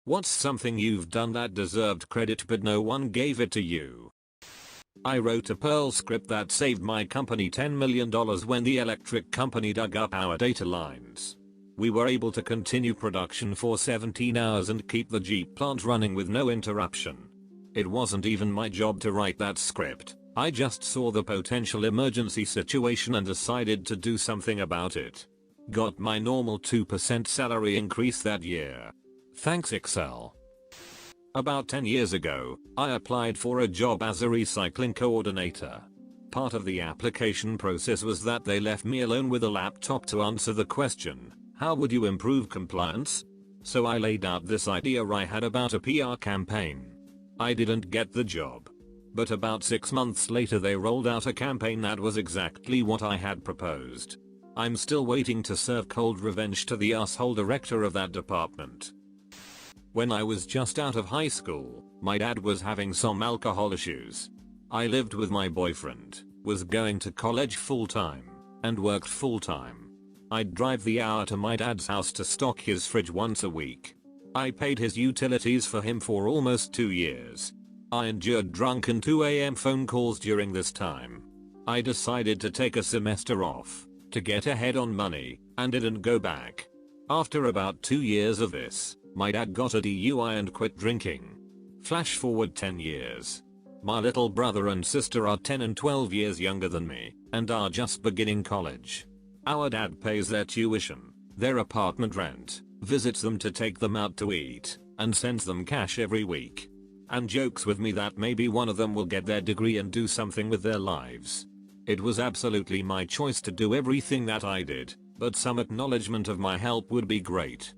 What's something you've done that deserved credit but no one gave it to you? I wrote a Perl script that saved my company $10 million when the electric company dug up our data lines. We were able to continue production for 17 hours and keep the Jeep plant running with no interruption. It wasn't even my job to write that script. I just saw the potential emergency situation and decided to do something about it. Got my normal 2% salary increase that year. Thanks Excel. About 10 years ago, I applied for a job as a recycling coordinator. Part of the application process was that they left me alone with a laptop to answer the question, how would you improve compliance? So I laid out this idea I had about a PR campaign. I didn't get the job. But about 6 months later they rolled out a campaign that was exactly what I had proposed. I'm still waiting to serve cold revenge to the asshole director of that department. When I was just out of high school, my dad was having some alcohol issues. I lived with my boyfriend, was going to college full time, and worked full time. I'd drive the hour to my dad's house to stock his fridge once a week. I paid his utilities for him for almost 2 years. I endured drunken 2 AM phone calls during this time. I decided to take a semester off, to get ahead on money, and didn't go back. After about 2 years of this, my dad got a DUI and quit drinking. Flash forward 10 years. My little brother and sister are 10 and 12 years younger than me, and are just beginning college. Our dad pays their tuition, their apartment rent, visits them to take them out to eat, and sends them cash every week. And jokes with me that maybe one of them will get their degree and do something with their lives. It was absolutely my choice to do everything that I did, but some acknowledgement of my help would be great.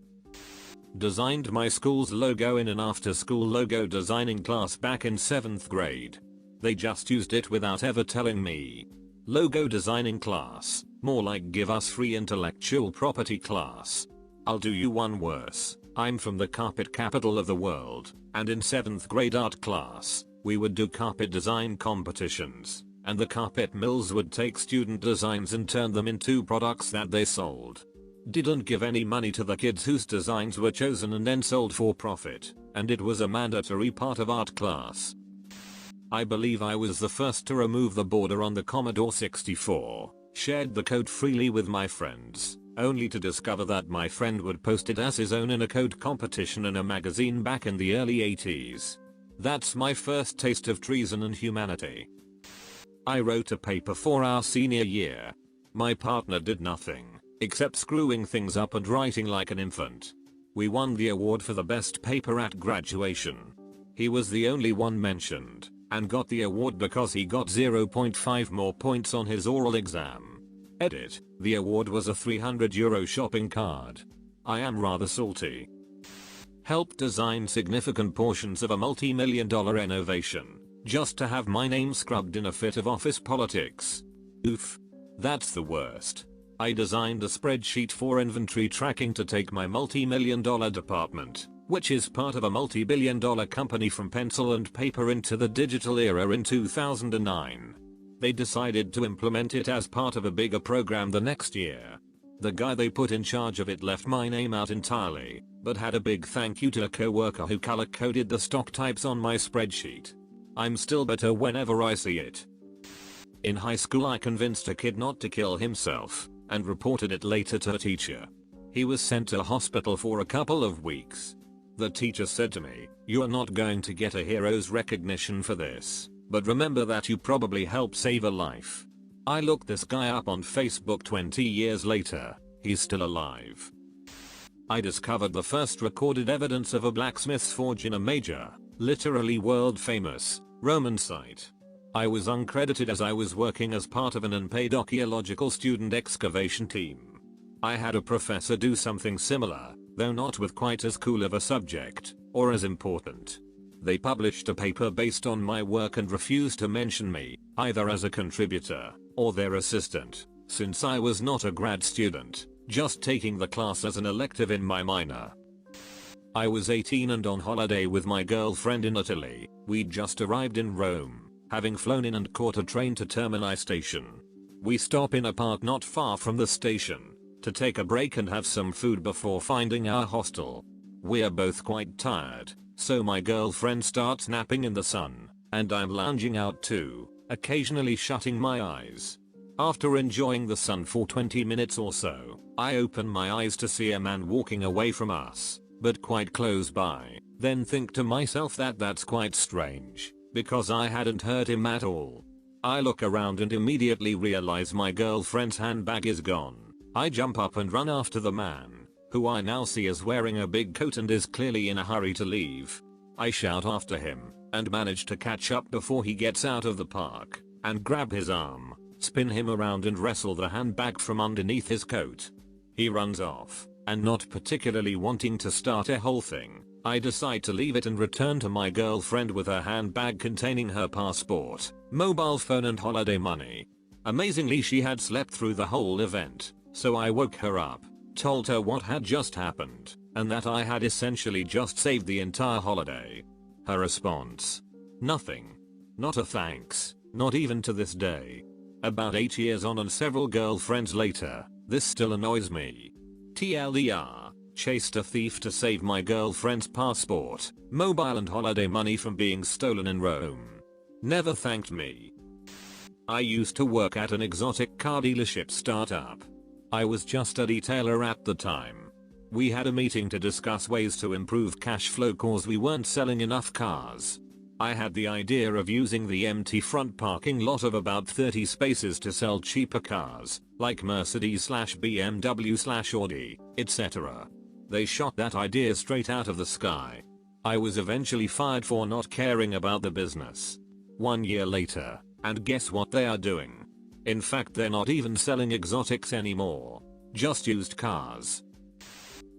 Designed my school's logo in an after-school logo designing class back in 7th grade. They just used it without ever telling me. Logo designing class, more like give us free intellectual property class. I'll do you one worse. I'm from the carpet capital of the world, and in 7th grade art class, we would do carpet design competitions, and the carpet mills would take student designs and turn them into products that they sold. Didn't give any money to the kids whose designs were chosen and then sold for profit, and it was a mandatory part of art class. I believe I was the first to remove the border on the Commodore 64, shared the code freely with my friends, only to discover that my friend would post it as his own in a code competition in a magazine back in the early 80s. That's my first taste of treason and humanity. I wrote a paper for our senior year. My partner did nothing, except screwing things up and writing like an infant. We won the award for the best paper at graduation. He was the only one mentioned, and got the award because he got 0.5 more points on his oral exam. Edit, the award was a €300 shopping card. I am rather salty. Helped design significant portions of a multi-million-dollar innovation, just to have my name scrubbed in a fit of office politics. Oof. That's the worst. I designed a spreadsheet for inventory tracking to take my multi-million-dollar department, which is part of a multi-billion-dollar company, from pencil and paper into the digital era in 2009. They decided to implement it as part of a bigger program the next year. The guy they put in charge of it left my name out entirely, but had a big thank you to a coworker who color-coded the stock types on my spreadsheet. I'm still bitter whenever I see it. In high school I convinced a kid not to kill himself, and reported it later to a teacher. He was sent to hospital for a couple of weeks. The teacher said to me, "You are not going to get a hero's recognition for this, but remember that you probably helped save a life." I looked this guy up on Facebook 20 years later. He's still alive. I discovered the first recorded evidence of a blacksmith's forge in a major, literally world famous, Roman site. I was uncredited as I was working as part of an unpaid archaeological student excavation team. I had a professor do something similar, though not with quite as cool of a subject, or as important. They published a paper based on my work and refused to mention me, either as a contributor, or their assistant, since I was not a grad student, just taking the class as an elective in my minor. I was 18 and on holiday with my girlfriend in Italy. We'd just arrived in Rome, having flown in and caught a train to Termini station. We stop in a park not far from the station, to take a break and have some food before finding our hostel. We're both quite tired, so my girlfriend starts napping in the sun, and I'm lounging out too, occasionally shutting my eyes. After enjoying the sun for 20 minutes or so, I open my eyes to see a man walking away from us, but quite close by, then think to myself that that's quite strange, because I hadn't heard him at all. I look around and immediately realize my girlfriend's handbag is gone. I jump up and run after the man, who I now see is wearing a big coat and is clearly in a hurry to leave. I shout after him, and manage to catch up before he gets out of the park, and grab his arm, spin him around and wrestle the handbag from underneath his coat. He runs off, and not particularly wanting to start a whole thing, I decide to leave it and return to my girlfriend with her handbag containing her passport, mobile phone and holiday money. Amazingly, she had slept through the whole event, so I woke her up, told her what had just happened, and that I had essentially just saved the entire holiday. Her response? Nothing. Not a thanks, not even to this day. About 8 years on and several girlfriends later, this still annoys me. TLDR, chased a thief to save my girlfriend's passport, mobile and holiday money from being stolen in Rome. Never thanked me. I used to work at an exotic car dealership startup. I was just a detailer at the time. We had a meeting to discuss ways to improve cash flow cause we weren't selling enough cars. I had the idea of using the empty front parking lot of about 30 spaces to sell cheaper cars, like Mercedes/BMW/Audi, etc. They shot that idea straight out of the sky. I was eventually fired for not caring about the business. 1 year later, and guess what they are doing? In fact, they're not even selling exotics anymore, just used cars.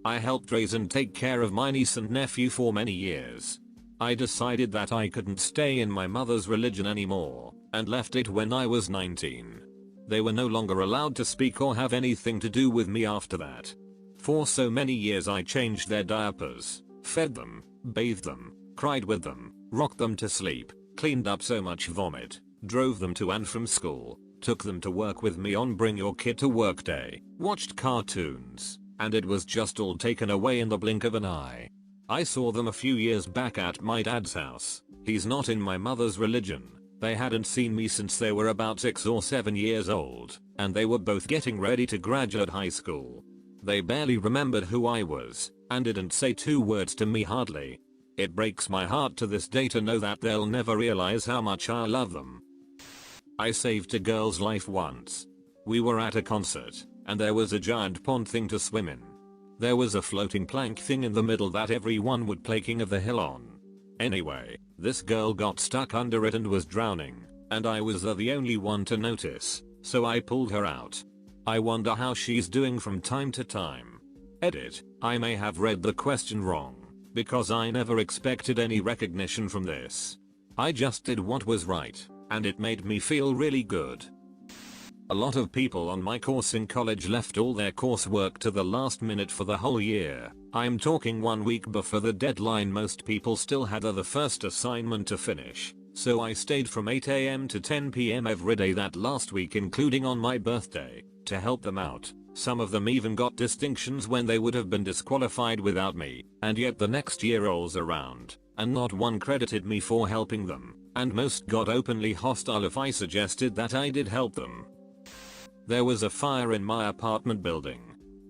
I helped raise and take care of my niece and nephew for many years. I decided that I couldn't stay in my mother's religion anymore, and left it when I was 19. They were no longer allowed to speak or have anything to do with me after that. For so many years I changed their diapers, fed them, bathed them, cried with them, rocked them to sleep, cleaned up so much vomit, drove them to and from school, took them to work with me on Bring Your Kid to Work Day, watched cartoons, and it was just all taken away in the blink of an eye. I saw them a few years back at my dad's house. He's not in my mother's religion. They hadn't seen me since they were about 6 or 7 years old, and they were both getting ready to graduate high school. They barely remembered who I was, and didn't say 2 words to me hardly. It breaks my heart to this day to know that they'll never realize how much I love them. I saved a girl's life once. We were at a concert, and there was a giant pond thing to swim in. There was a floating plank thing in the middle that everyone would play King of the Hill on. Anyway, this girl got stuck under it and was drowning, and I was the only one to notice, so I pulled her out. I wonder how she's doing from time to time. Edit, I may have read the question wrong, because I never expected any recognition from this. I just did what was right, and it made me feel really good. A lot of people on my course in college left all their coursework to the last minute for the whole year. I'm talking 1 week before the deadline. Most people still had the first assignment to finish, so I stayed from 8 AM to 10 PM every day that last week, including on my birthday, to help them out. Some of them even got distinctions when they would have been disqualified without me, and yet the next year rolls around, and not one credited me for helping them, and most got openly hostile if I suggested that I did help them. There was a fire in my apartment building.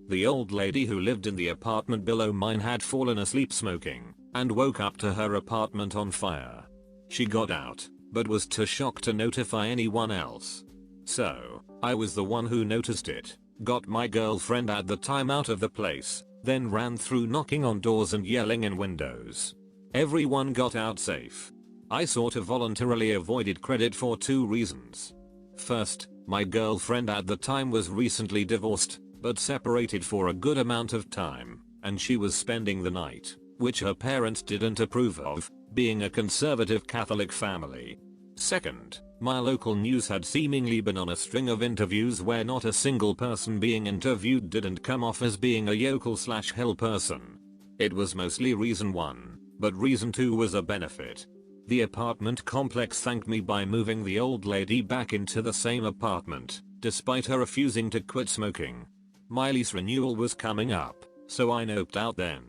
The old lady who lived in the apartment below mine had fallen asleep smoking, and woke up to her apartment on fire. She got out, but was too shocked to notify anyone else. So, I was the one who noticed it, got my girlfriend at the time out of the place, then ran through knocking on doors and yelling in windows. Everyone got out safe. I sort of voluntarily avoided credit for 2 reasons. First, my girlfriend at the time was recently divorced, but separated for a good amount of time, and she was spending the night, which her parents didn't approve of, being a conservative Catholic family. Second, my local news had seemingly been on a string of interviews where not a single person being interviewed didn't come off as being a yokel/hill person. It was mostly reason 1, but reason 2 was a benefit. The apartment complex thanked me by moving the old lady back into the same apartment, despite her refusing to quit smoking. My lease renewal was coming up, so I noped out then.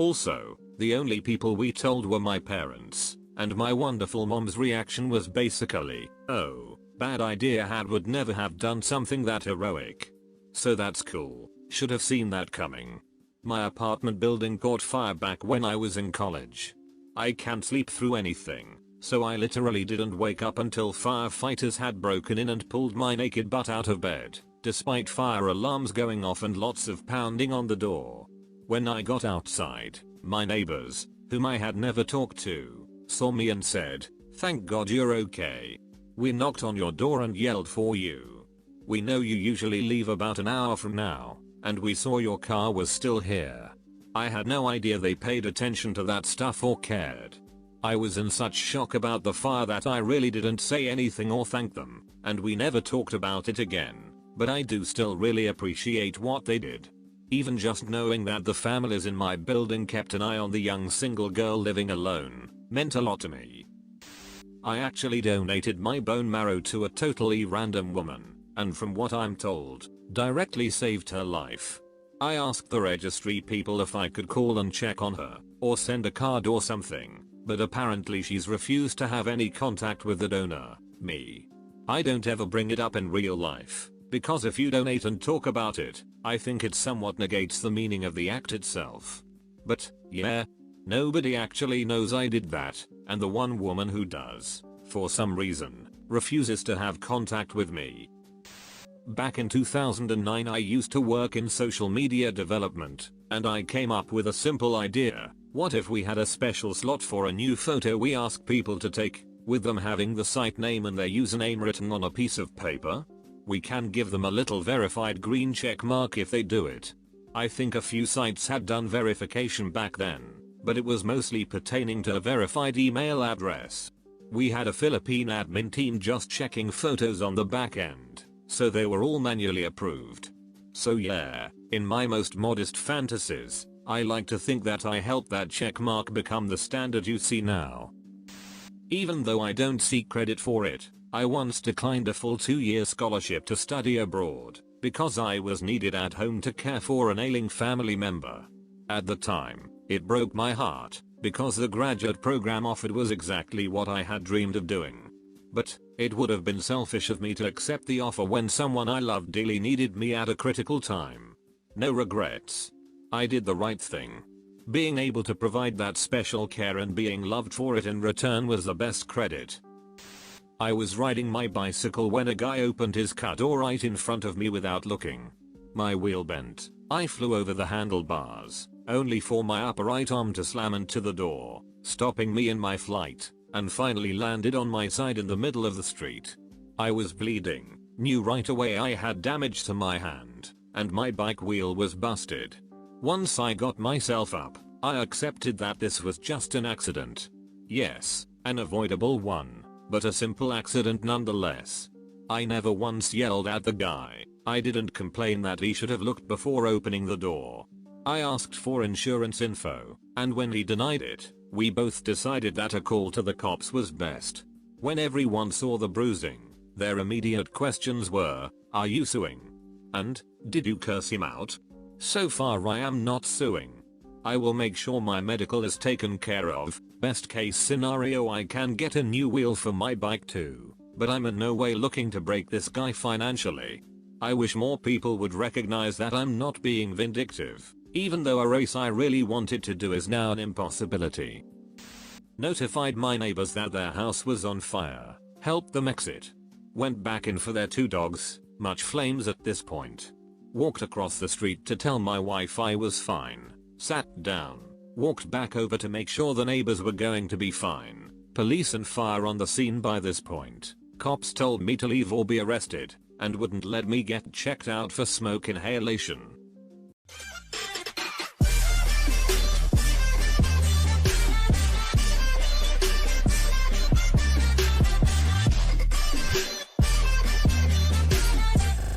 Also, the only people we told were my parents, and my wonderful mom's reaction was basically, "Oh, bad idea, would never have done something that heroic." So that's cool, should have seen that coming. My apartment building caught fire back when I was in college. I can't sleep through anything, so I literally didn't wake up until firefighters had broken in and pulled my naked butt out of bed, despite fire alarms going off and lots of pounding on the door. When I got outside, my neighbors, whom I had never talked to, saw me and said, "Thank God you're okay. We knocked on your door and yelled for you. We know you usually leave about an hour from now, and we saw your car was still here." I had no idea they paid attention to that stuff or cared. I was in such shock about the fire that I really didn't say anything or thank them, and we never talked about it again, but I do still really appreciate what they did. Even just knowing that the families in my building kept an eye on the young single girl living alone meant a lot to me. I actually donated my bone marrow to a totally random woman, and from what I'm told, directly saved her life. I asked the registry people if I could call and check on her, or send a card or something, but apparently she's refused to have any contact with the donor, me. I don't ever bring it up in real life, because if you donate and talk about it, I think it somewhat negates the meaning of the act itself. But, yeah, nobody actually knows I did that, and the one woman who does, for some reason, refuses to have contact with me. Back in 2009 I used to work in social media development, and I came up with a simple idea. What if we had a special slot for a new photo we ask people to take, with them having the site name and their username written on a piece of paper? We can give them a little verified green check mark if they do it. I think a few sites had done verification back then, but it was mostly pertaining to a verified email address. We had a Philippine admin team just checking photos on the back end, so they were all manually approved. So yeah, in my most modest fantasies, I like to think that I helped that check mark become the standard you see now. Even though I don't seek credit for it, I once declined a full 2-year scholarship to study abroad, because I was needed at home to care for an ailing family member. At the time, it broke my heart, because the graduate program offered was exactly what I had dreamed of doing. But, it would have been selfish of me to accept the offer when someone I loved dearly needed me at a critical time. No regrets. I did the right thing. Being able to provide that special care and being loved for it in return was the best credit. I was riding my bicycle when a guy opened his car door right in front of me without looking. My wheel bent. I flew over the handlebars, only for my upper right arm to slam into the door, stopping me in my flight, and finally landed on my side in the middle of the street. I was bleeding, knew right away I had damage to my hand, and my bike wheel was busted. Once I got myself up, I accepted that this was just an accident. Yes, an avoidable one, but a simple accident nonetheless. I never once yelled at the guy. I didn't complain that he should have looked before opening the door. I asked for insurance info, and when he denied it, we both decided that a call to the cops was best. When everyone saw the bruising, their immediate questions were, "Are you suing?" and "Did you curse him out?" So far I am not suing. I will make sure my medical is taken care of. Best case scenario, I can get a new wheel for my bike too, but I'm in no way looking to break this guy financially. I wish more people would recognize that I'm not being vindictive, even though a race I really wanted to do is now an impossibility. Notified my neighbors that their house was on fire, helped them exit. Went back in for their 2 dogs, much flames at this point. Walked across the street to tell my wife I was fine. Sat down. Walked back over to make sure the neighbors were going to be fine. Police and fire on the scene by this point. Cops told me to leave or be arrested, and wouldn't let me get checked out for smoke inhalation.